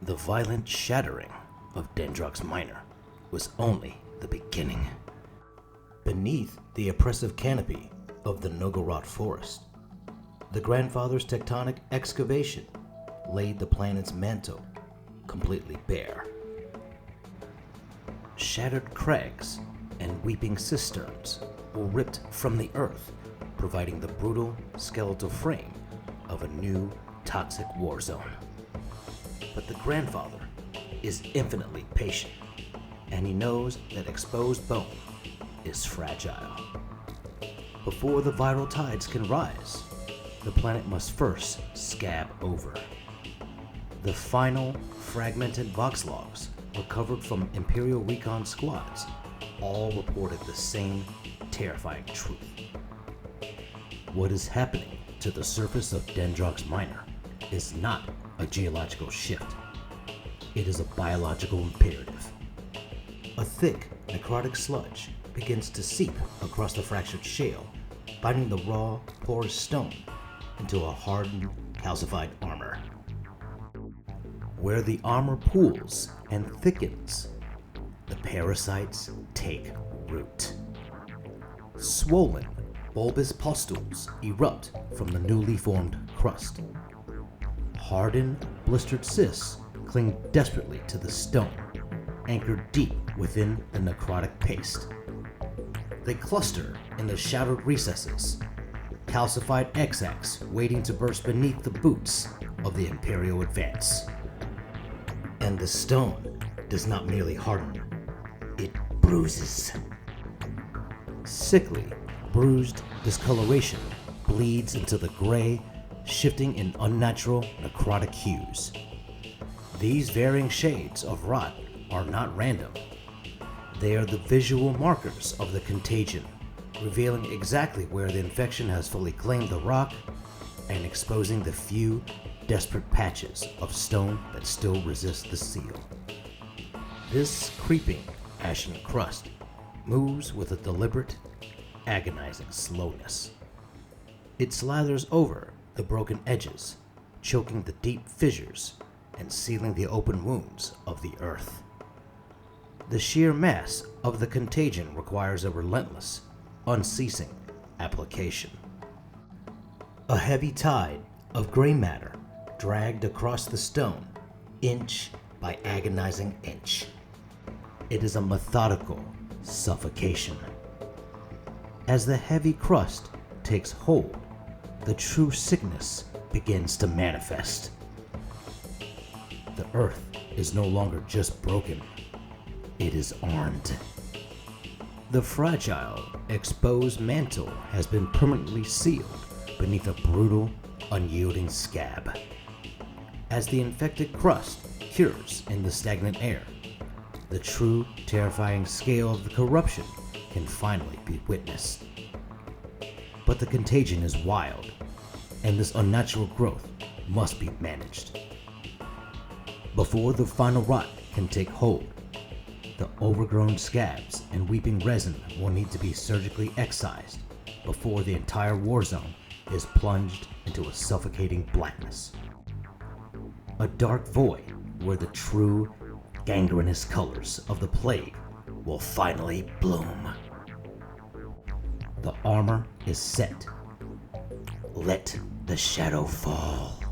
The violent shattering of Dendrox-Minor was only the beginning. Beneath the oppressive canopy of the Nurgle Rot Forest, the grandfather's tectonic excavation laid the planet's mantle completely bare. Shattered crags and weeping cisterns were ripped from the earth, providing the brutal skeletal frame of a new toxic war zone. But the grandfather is infinitely patient, and he knows that exposed bone is fragile. Before the viral tides can rise, the planet must first scab over. The final fragmented vox logs recovered from Imperial recon squads all reported the same terrifying truth. What is happening to the surface of Dendrox-Minor is not a geological shift. It is a biological imperative. A thick, necrotic sludge begins to seep across the fractured shale, binding the raw, porous stone into a hardened, calcified armor. Where the armor pools and thickens, the parasites take root. Swollen, bulbous pustules erupt from the newly formed crust. Hardened, blistered cysts cling desperately to the stone, anchored deep within the necrotic paste. They cluster in the shadowed recesses, calcified X-axes waiting to burst beneath the boots of the Imperial advance. And the stone does not merely harden, it bruises. Sickly, bruised discoloration bleeds into the gray, shifting in unnatural necrotic hues. These varying shades of rot are not random. They are the visual markers of the contagion, revealing exactly where the infection has fully claimed the rock and exposing the few desperate patches of stone that still resist the seal. This creeping, ashen crust moves with a deliberate, agonizing slowness. It slathers over the broken edges, choking the deep fissures and sealing the open wounds of the earth. The sheer mass of the contagion requires a relentless, unceasing application. A heavy tide of gray matter dragged across the stone, inch by agonizing inch. It is a methodical suffocation. As the heavy crust takes hold, the true sickness begins to manifest. The earth is no longer just broken, it is armed. The fragile, exposed mantle has been permanently sealed beneath a brutal, unyielding scab. As the infected crust cures in the stagnant air, the true, terrifying scale of the corruption can finally be witnessed. But the contagion is wild, and this unnatural growth must be managed. Before the final rot can take hold, the overgrown scabs and weeping resin will need to be surgically excised before the entire war zone is plunged into a suffocating blackness. A dark void where the true, gangrenous colors of the plague will finally bloom. The armor is set. Let the shadow fall.